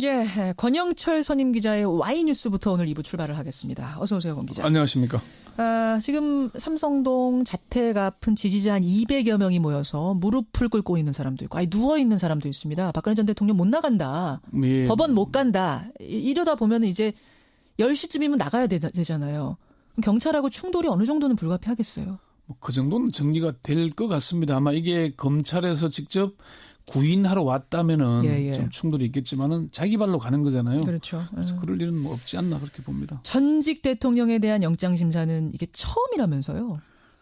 예, 권영철 선임 기자의 Y뉴스부터 오늘 2부 출발을 하겠습니다. 어서 오세요, 권 기자. 안녕하십니까. 지금 삼성동 자택 앞은 지지자 한 200여 명이 모여서 무릎을 꿇고 있는 사람도 있고, 누워 있는 사람도 있습니다. 박근혜 전 대통령 못 나간다. 예. 법원 못 간다. 이러다 보면 이제 10시쯤이면 나가야 되잖아요. 경찰하고 충돌이 어느 정도는 불가피하겠어요? 그 정도는 정리가 될 것 같습니다. 아마 이게 검찰에서 직접 구인하러 왔다면은 좀 충돌이 있겠지만은 자기 발로 가는 거잖아요. 그렇죠. 그래서 그럴 일은 뭐 없지 않나 그렇게 봅니다. 전직 대통령에 대한 영장 심사는 이게 처음이라면서요?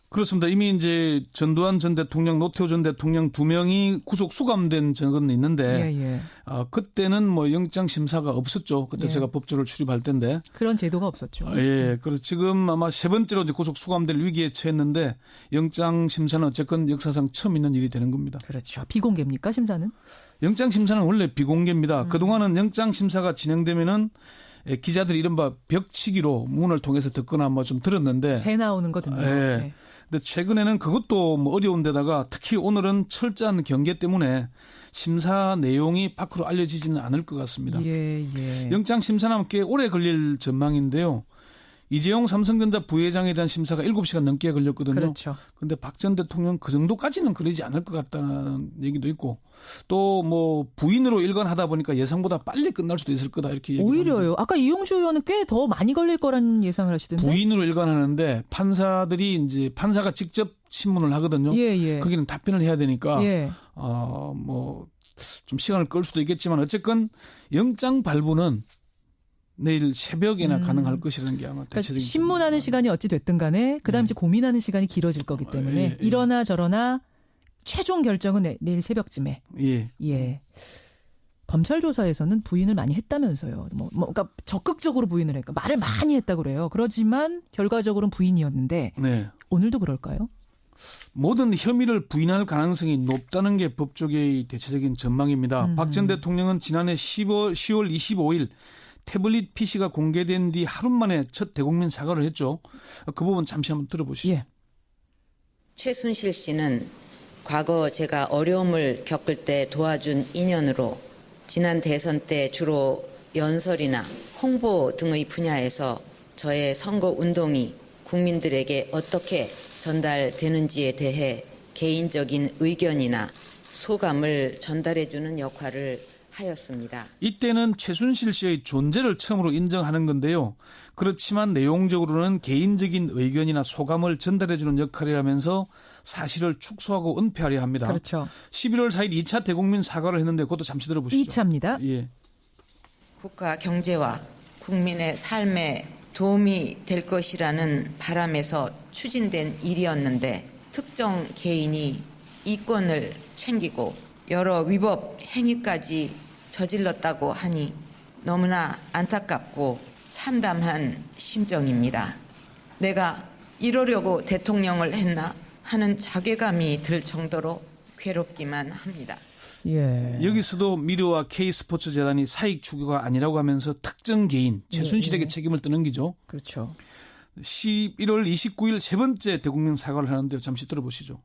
그렇습니다. 이미 이제 전두환 전 대통령, 노태우 전 대통령 두 명이 구속 수감된 적은 있는데 그때는 뭐 영장 심사가 없었죠. 그때 제가 법조를 출입할 때인데 그런 제도가 없었죠. 예, 그래서 지금 아마 세 번째로 이제 구속 수감될 위기에 처했는데 영장 심사는 어쨌건 역사상 처음 있는 일이 되는 겁니다. 그렇죠. 비공개입니까 심사는? 영장 심사는 원래 비공개입니다. 그동안은 영장 심사가 진행되면은 기자들이 이른바 벽치기로 문을 통해서 듣거나 뭐 좀 들었는데 새 나오는 거 듣는 거. 네. 근데 최근에는 그것도 뭐 어려운 데다가 특히 오늘은 철저한 경계 때문에 심사 내용이 밖으로 알려지지는 않을 것 같습니다. 영장 심사는 꽤 오래 걸릴 전망인데요. 이재용 삼성전자 부회장에 대한 심사가 7시간 넘게 걸렸거든요. 그렇죠. 그런데 박 전 대통령 그 정도까지는 그러지 않을 것 같다는 얘기도 있고 또 뭐 부인으로 일관하다 보니까 예상보다 빨리 끝날 수도 있을 거다 이렇게 얘기합니다. 오히려요. 아까 이용주 의원은 꽤 더 많이 걸릴 거라는 예상을 하시던데. 부인으로 일관하는데 판사들이 이제 판사가 직접 신문을 하거든요. 거기는 답변을 해야 되니까 뭐 좀 시간을 끌 수도 있겠지만 어쨌건 영장 발부는 내일 새벽에나 가능할 것이라는 게 아마 대체적인. 그러니까 신문하는 시간이 어찌 됐든 간에 그다음 이제 고민하는 시간이 길어질 거기 때문에 이러나 저러나 최종 결정은 내일 새벽쯤에. 검찰 조사에서는 부인을 많이 했다면서요. 그러니까 적극적으로 부인을 했고 말을 많이 했다고 그래요. 그렇지만 결과적으로는 부인이었는데 오늘도 그럴까요? 모든 혐의를 부인할 가능성이 높다는 게 법조계의 대체적인 전망입니다. 박 전 대통령은 지난해 10월 25일 태블릿 PC가 공개된 뒤 하루 만에 첫 대국민 사과를 했죠. 그 부분 잠시 한번 들어보시죠. 최순실 씨는 과거 제가 어려움을 겪을 때 도와준 인연으로 지난 대선 때 주로 연설이나 홍보 등의 분야에서 저의 선거 운동이 국민들에게 어떻게 전달되는지에 대해 개인적인 의견이나 소감을 전달해주는 역할을 하였습니다. 이때는 최순실 씨의 존재를 처음으로 인정하는 건데요. 그렇지만 내용적으로는 개인적인 의견이나 소감을 전달해주는 역할이라면서 사실을 축소하고 은폐하려 합니다. 그렇죠. 11월 4일 2차 대국민 사과를 했는데 그것도 잠시 들어보시죠. 2차입니다. 국가 경제와 국민의 삶에 도움이 될 것이라는 바람에서 추진된 일이었는데 특정 개인이 이권을 챙기고 여러 위법 행위까지 저질렀다고 하니 너무나 안타깝고 참담한 심정입니다. 내가 이러려고 대통령을 했나 하는 자괴감이 들 정도로 괴롭기만 합니다. 여기서도 미르와 K스포츠재단이 사익 추구가 아니라고 하면서 특정 개인 최순실에게 책임을 떠넘기죠. 그렇죠. 11월 29일 세 번째 대국민 사과를 하는데요. 잠시 들어보시죠.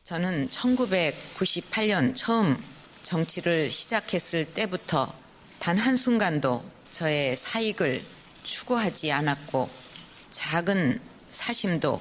저는 1998년 처음 정치를 시작했을 때부터 단 한순간도 저의 사익을 추구하지 않았고 작은 사심도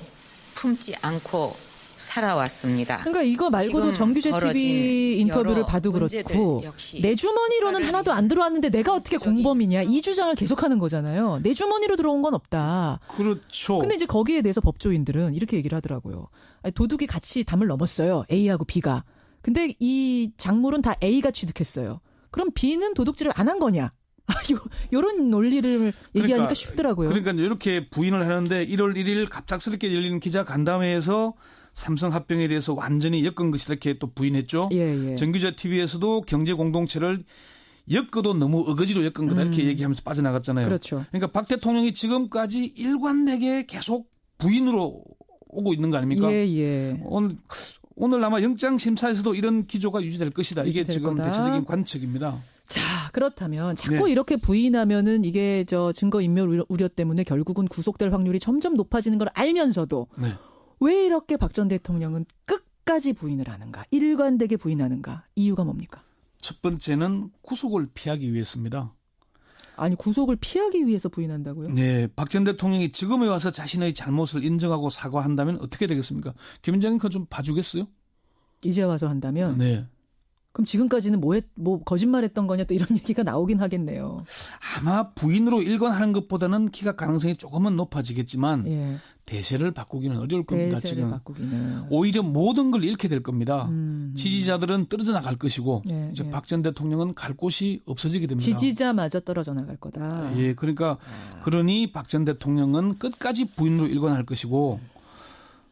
품지 않고 살아왔습니다. 그러니까 이거 말고도 정규제 TV 인터뷰를 봐도 그렇고 내 주머니로는 하나도 안 들어왔는데 내가 어떻게 공범이냐 이 주장을 계속하는 거잖아요. 내 주머니로 들어온 건 없다. 그렇죠. 근데 이제 거기에 대해서 법조인들은 이렇게 얘기를 하더라고요. 도둑이 같이 담을 넘었어요. A하고 B가. 근데 이 작물은 다 A가 취득했어요. 그럼 B는 도둑질을 안 한 거냐? 이런 논리를 얘기하니까 쉽더라고요. 그러니까 이렇게 부인을 하는데 1월 1일 갑작스럽게 열리는 기자간담회에서 삼성 합병에 대해서 완전히 엮은 것이 이렇게 또 부인했죠. 정규제 TV에서도 경제 공동체를 엮어도 너무 어거지로 엮은 거다 이렇게 얘기하면서 빠져나갔잖아요. 그렇죠. 그러니까 박 대통령이 지금까지 일관되게 계속 부인으로 오고 있는 거 아닙니까? 오늘 아마 영장 심사에서도 이런 기조가 유지될 것이다. 이게 지금 거다. 대체적인 관측입니다. 자, 그렇다면 자꾸 이렇게 부인하면은 이게 증거인멸 우려 때문에 결국은 구속될 확률이 점점 높아지는 걸 알면서도 왜 이렇게 박 전 대통령은 끝까지 부인을 하는가? 일관되게 부인하는가? 이유가 뭡니까? 첫 번째는 구속을 피하기 위해서입니다. 아니 구속을 피하기 위해서 부인한다고요? 네, 박 전 대통령이 지금에 와서 자신의 잘못을 인정하고 사과한다면 어떻게 되겠습니까? 김현장님 그거 좀 봐주겠어요? 이제 와서 한다면? 네. 그럼 지금까지는 뭐 거짓말했던 거냐 또 이런 얘기가 나오긴 하겠네요. 아마 부인으로 일관하는 것보다는 기각 가능성이 조금은 높아지겠지만 예. 대세를 바꾸기는 어려울 겁니다. 대세를 지금 바꾸기는. 오히려 모든 걸 잃게 될 겁니다. 지지자들은 떨어져 나갈 것이고 예, 이제 예. 박 전 대통령은 갈 곳이 없어지게 됩니다. 지지자마저 떨어져 나갈 거다. 예, 그러니까 그러니 박 전 대통령은 끝까지 부인으로 일관할 것이고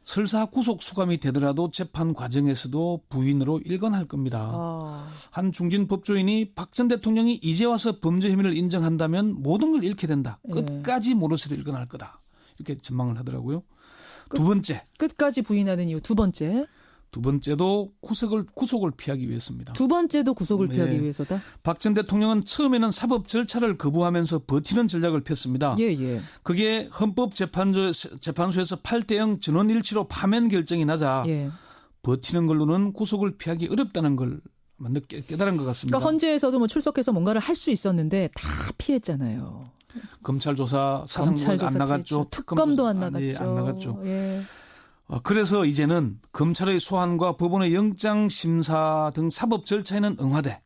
설사 구속 수감이 되더라도 재판 과정에서도 부인으로 일관할 겁니다. 한 중진 법조인이 박 전 대통령이 이제 와서 범죄 혐의를 인정한다면 모든 걸 잃게 된다. 끝까지 모르쇠로 일관할 거다. 이렇게 전망을 하더라고요. 두 번째. 끝까지 부인하는 이유 두 번째. 두 번째도 구속을 피하기 위해서입니다. 두 번째도 구속을 피하기 위해서다? 박 전 대통령은 처음에는 사법 절차를 거부하면서 버티는 전략을 폈습니다. 예. 그게 헌법재판소에서 8대0 전원일치로 파면 결정이 나자 버티는 걸로는 구속을 피하기 어렵다는 걸 깨달은 것 같습니다. 그러니까 헌재에서도 뭐 출석해서 뭔가를 할 수 있었는데 다 피했잖아요. 검찰 조사 사상권 안 나갔죠. 특검도 안 나갔죠. 예, 안 나갔죠. 예. 그래서 이제는 검찰의 소환과 법원의 영장심사 등 사법 절차에는 응하되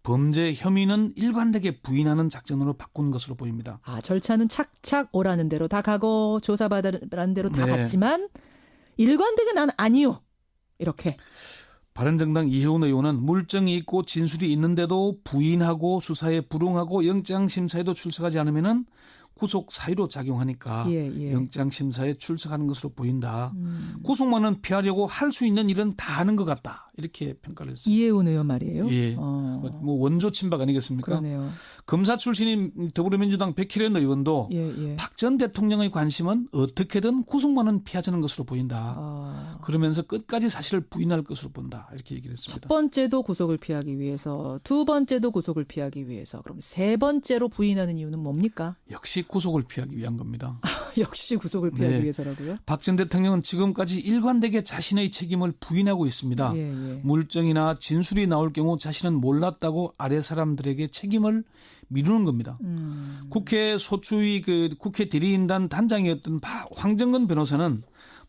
범죄 혐의는 일관되게 부인하는 작전으로 바꾼 것으로 보입니다. 절차는 착착 오라는 대로 다 가고 조사받으라는 대로 다 갔지만 일관되게 난 아니요. 이렇게. 바른정당 이혜훈 의원은 물증이 있고 진술이 있는데도 부인하고 수사에 불응하고 영장심사에도 출석하지 않으면은 구속 사유로 작용하니까 영장심사에 출석하는 것으로 보인다. 구속만은 피하려고 할 수 있는 일은 다 하는 것 같다. 이렇게 평가를 했습니다. 이혜훈 의원 말이에요? 예. 뭐 원조 친박 아니겠습니까? 그러네요. 검사 출신인 더불어민주당 백희련 의원도 박 전 대통령의 관심은 어떻게든 구속만은 피하자는 것으로 보인다. 그러면서 끝까지 사실을 부인할 것으로 본다. 이렇게 얘기를 했습니다. 첫 번째도 구속을 피하기 위해서, 두 번째도 구속을 피하기 위해서, 그럼 세 번째로 부인하는 이유는 뭡니까? 역시 구속을 피하기 위한 겁니다. 역시 구속을 피하기 위해서라고요? 박 전 대통령은 지금까지 일관되게 자신의 책임을 부인하고 있습니다. 물증이나 진술이 나올 경우 자신은 몰랐다고 아래 사람들에게 책임을 미루는 겁니다. 국회 소추위 국회 대리인단 단장이었던 황정근 변호사는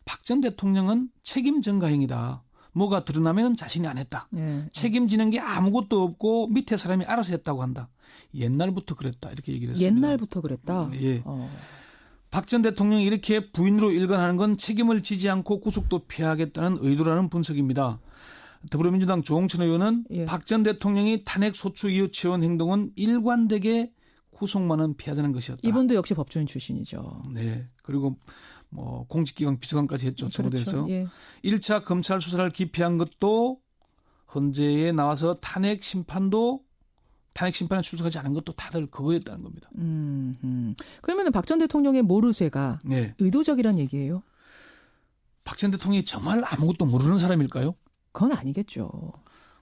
박 전 대통령은 책임 전가행위다. 뭐가 드러나면 자신이 안 했다. 책임지는 게 아무것도 없고 밑에 사람이 알아서 했다고 한다. 옛날부터 그랬다. 이렇게 얘기를 했습니다. 옛날부터 그랬다? 예. 박 전 대통령이 이렇게 부인으로 일관하는 건 책임을 지지 않고 구속도 피하겠다는 의도라는 분석입니다. 더불어민주당 조홍천 의원은 박 전 대통령이 탄핵 소추 이유채원 행동은 일관되게 구속만은 피하자는 것이었다. 이분도 역시 법조인 출신이죠. 네. 그리고 뭐 공직기강 비서관까지 했죠. 청와대에서. 그렇죠. 1차 검찰 수사를 기피한 것도 헌재에 나와서 탄핵 심판에 출석하지 않은 것도 다들 그거였다는 겁니다. 그러면 박 전 대통령의 모르쇠가 의도적이란 얘기예요? 박 전 대통령이 정말 아무것도 모르는 사람일까요? 그건 아니겠죠.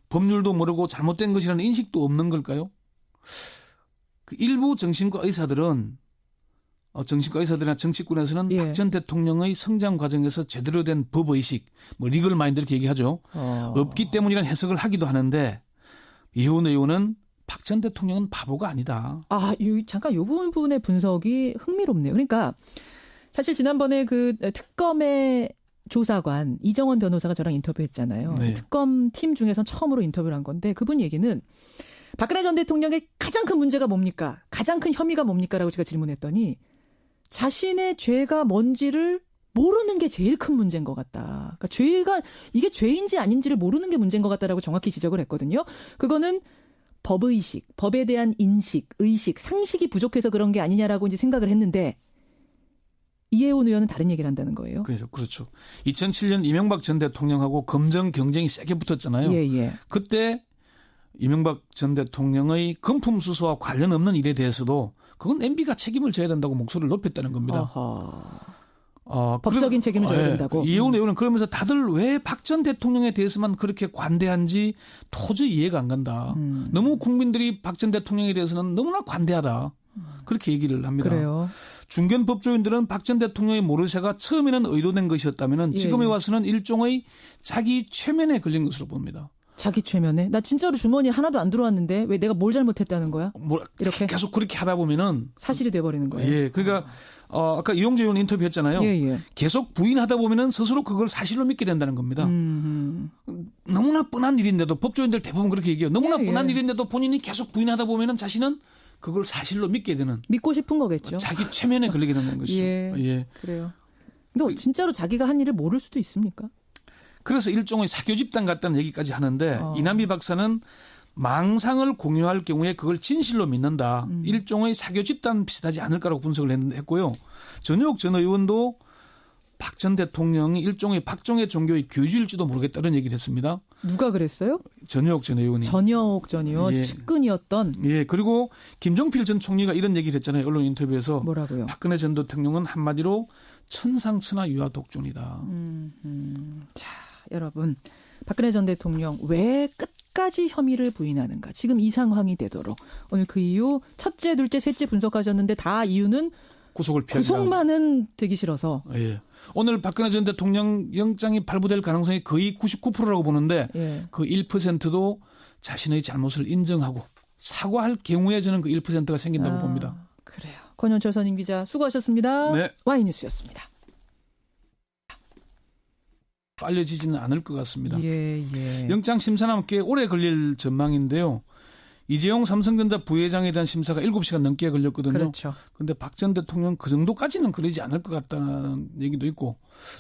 법률도 모르고 잘못된 것이라는 인식도 없는 걸까요? 그 일부 정신과 의사들이나 정치권에서는 박 전 대통령의 성장 과정에서 제대로 된 법의식, 뭐 리걸 마인드 이렇게 얘기하죠. 없기 때문이라는 해석을 하기도 하는데 이혜훈 의원은 박 전 대통령은 바보가 아니다. 잠깐 이 부분의 분석이 흥미롭네요. 그러니까 사실 지난번에 그 특검의 조사관 이정원 변호사가 저랑 인터뷰했잖아요. 특검 팀 중에서 처음으로 인터뷰를 한 건데 그분 얘기는 박근혜 전 대통령의 가장 큰 문제가 뭡니까? 가장 큰 혐의가 뭡니까? 라고 제가 질문했더니 자신의 죄가 뭔지를 모르는 게 제일 큰 문제인 것 같다. 그러니까 이게 죄인지 아닌지를 모르는 게 문제인 것 같다라고 정확히 지적을 했거든요. 그거는 법의식, 법에 대한 인식, 의식, 상식이 부족해서 그런 게 아니냐라고 이제 생각을 했는데 이혜훈 의원은 다른 얘기를 한다는 거예요. 그렇죠. 2007년 이명박 전 대통령하고 검정 경쟁이 세게 붙었잖아요. 그때 이명박 전 대통령의 금품 수수와 관련 없는 일에 대해서도 그건 MB가 책임을 져야 된다고 목소리를 높였다는 겁니다. 법적인 책임을 져야 된다고. 이혜훈 의원은 그러면서 다들 왜 박 전 대통령에 대해서만 그렇게 관대한지 도저히 이해가 안 간다. 너무 국민들이 박 전 대통령에 대해서는 너무나 관대하다. 그렇게 얘기를 합니다. 그래요. 중견 법조인들은 박 전 대통령의 모르쇠가 처음에는 의도된 것이었다면 지금에 와서는 일종의 자기 최면에 걸린 것으로 봅니다. 자기 최면에? 나 진짜로 주머니에 하나도 안 들어왔는데 왜 내가 뭘 잘못했다는 거야? 이렇게 계속 그렇게 하다 보면은 사실이 돼버리는 거예요. 예, 그러니까 아까 이용재 의원 인터뷰했잖아요. 예. 계속 부인하다 보면은 스스로 그걸 사실로 믿게 된다는 겁니다. 너무나 뻔한 일인데도 법조인들 대부분 그렇게 얘기해요. 너무나 뻔한 일인데도 본인이 계속 부인하다 보면은 자신은 그걸 사실로 믿게 되는. 믿고 싶은 거겠죠. 자기 최면에 걸리게 되는 것이죠. 예. 그래요. 근데 진짜로 자기가 한 일을 모를 수도 있습니까? 그래서 일종의 사교 집단 같다는 얘기까지 하는데 이남희 박사는 망상을 공유할 경우에 그걸 진실로 믿는다. 일종의 사교 집단 비슷하지 않을까라고 분석을 했고요. 전효옥 전 의원도 박 전 대통령이 일종의 박정희 종교의 교주일지도 모르겠다는 얘기를 했습니다. 누가 그랬어요? 전효옥 전 의원이. 전효옥 전 의원 측근이었던. 예. 그리고 김종필 전 총리가 이런 얘기를 했잖아요. 언론 인터뷰에서. 뭐라고요? 박근혜 전 대통령은 한마디로 천상천하 유아 독존이다. 자, 여러분. 박근혜 전 대통령 왜 끝까지 혐의를 부인하는가. 지금 이 상황이 되도록. 오늘 그 이유 첫째, 둘째, 셋째 분석하셨는데 다 이유는 구속을 피하기. 구속만은 되기 싫어서. 예. 오늘 박근혜 전 대통령 영장이 발부될 가능성이 거의 99%라고 보는데 그 1%도 자신의 잘못을 인정하고 사과할 경우에 저는 그 1%가 생긴다고 봅니다. 그래요. 권현철 선임 기자 수고하셨습니다. 네. Y뉴스였습니다. 알려지지는 않을 것 같습니다. 예. 영장 심사는 꽤 오래 걸릴 전망인데요. 이재용 삼성전자 부회장에 대한 심사가 7시간 넘게 걸렸거든요. 그렇죠. 그런데 박 전 대통령 그 정도까지는 그러지 않을 것 같다는 얘기도 있고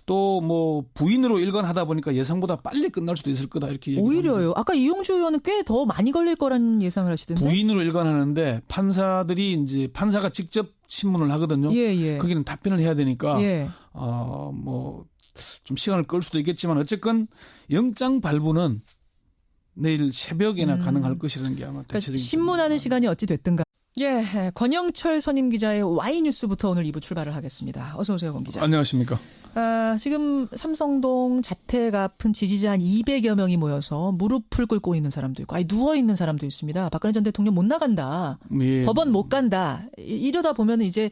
또 뭐 부인으로 일관하다 보니까 예상보다 빨리 끝날 수도 있을 거다 이렇게 얘기합니다. 오히려요. 아까 이용주 의원은 꽤 더 많이 걸릴 거라는 예상을 하시던데. 부인으로 일관하는데 판사들이 이제 판사가 직접 신문을 하거든요. 예. 거기는 답변을 해야 되니까 뭐 좀 시간을 끌 수도 있겠지만 어쨌건 영장 발부는 내일 새벽에나 가능할 것이라는 게 아마 대체적인. 그러니까 신문하는 시간이 어찌 됐든가. 예, 권영철 선임 기자의 Y뉴스부터 오늘 2부 출발을 하겠습니다. 어서 오세요, 권 기자. 안녕하십니까. 지금 삼성동 자택 앞은 지지자 한 200여 명이 모여서 무릎을 꿇고 있는 사람도 있고 누워 있는 사람도 있습니다. 박근혜 전 대통령 못 나간다. 예. 법원 못 간다. 이러다 보면 이제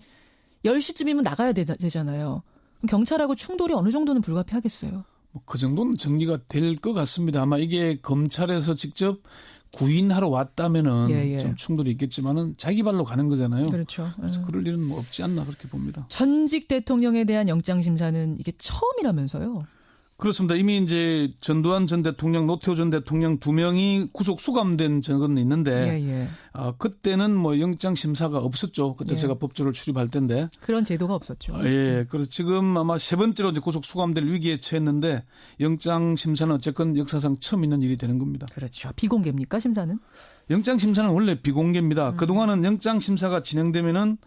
10시쯤이면 나가야 되잖아요. 경찰하고 충돌이 어느 정도는 불가피하겠어요. 그 정도는 정리가 될 것 같습니다. 아마 이게 검찰에서 직접 구인하러 왔다면은 좀 충돌이 있겠지만은 자기 발로 가는 거잖아요. 그렇죠. 그래서 그럴 일은 뭐 없지 않나 그렇게 봅니다. 전직 대통령에 대한 영장 심사는 이게 처음이라면서요? 그렇습니다. 이미 이제 전두환 전 대통령, 노태우 전 대통령 2명이 구속 수감된 적은 있는데 그때는 뭐 영장 심사가 없었죠. 그때 제가 법조를 출입할 때인데 그런 제도가 없었죠. 그래서 지금 아마 세 번째로 이제 구속 수감될 위기에 처했는데 영장 심사는 어쨌건 역사상 처음 있는 일이 되는 겁니다. 그렇죠. 비공개입니까 심사는? 영장 심사는 원래 비공개입니다. 그동안은 영장 심사가 진행되면은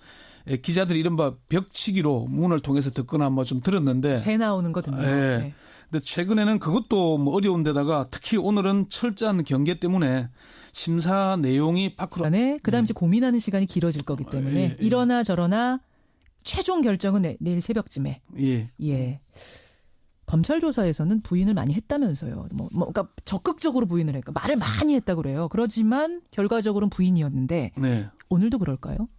기자들이 이른바 벽치기로 문을 통해서 듣거나 뭐 좀 들었는데 새 나오는 거 듣는 거. 근데 최근에는 그것도 뭐 어려운 데다가 특히 오늘은 철저한 경계 때문에 심사 내용이 밖으로. 그다음 이제 고민하는 시간이 길어질 거기 때문에 이러나 저러나 최종 결정은 내일 새벽쯤에. 검찰 조사에서는 부인을 많이 했다면서요. 그러니까 적극적으로 부인을 했고 말을 많이 했다고 그래요. 그렇지만 결과적으로는 부인이었는데 오늘도 그럴까요?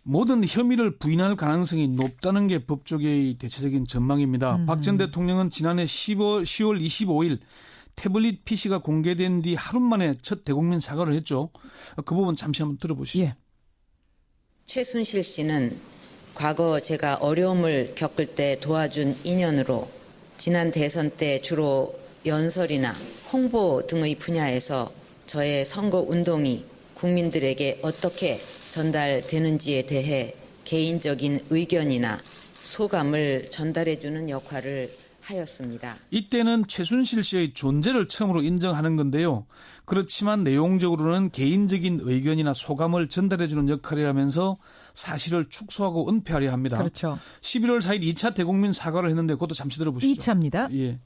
모든 혐의를 부인할 가능성이 높다는 게 법조계의 대체적인 전망입니다. 박 전 대통령은 지난해 10월 25일 태블릿 PC가 공개된 뒤 하루 만에 첫 대국민 사과를 했죠. 그 부분 잠시 한번 들어보시죠. 최순실 씨는 과거 제가 어려움을 겪을 때 도와준 인연으로 지난 대선 때 주로 연설이나 홍보 등의 분야에서 저의 선거 운동이 국민들에게 어떻게 전달되는지에 대해 개인적인 의견이나 소감을 전달해주는 역할을 하였습니다. 이때는 최순실 씨의 존재를 처음으로 인정하는 건데요. 그렇지만 내용적으로는 개인적인 의견이나 소감을 전달해주는 역할이라면서 사실을 축소하고 은폐하려 합니다. 그렇죠. 11월 4일 2차 대국민 사과를 했는데 그것도 잠시 들어보시죠. 2차입니다.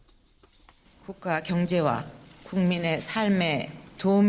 국가 경제와 국민의 삶에 도움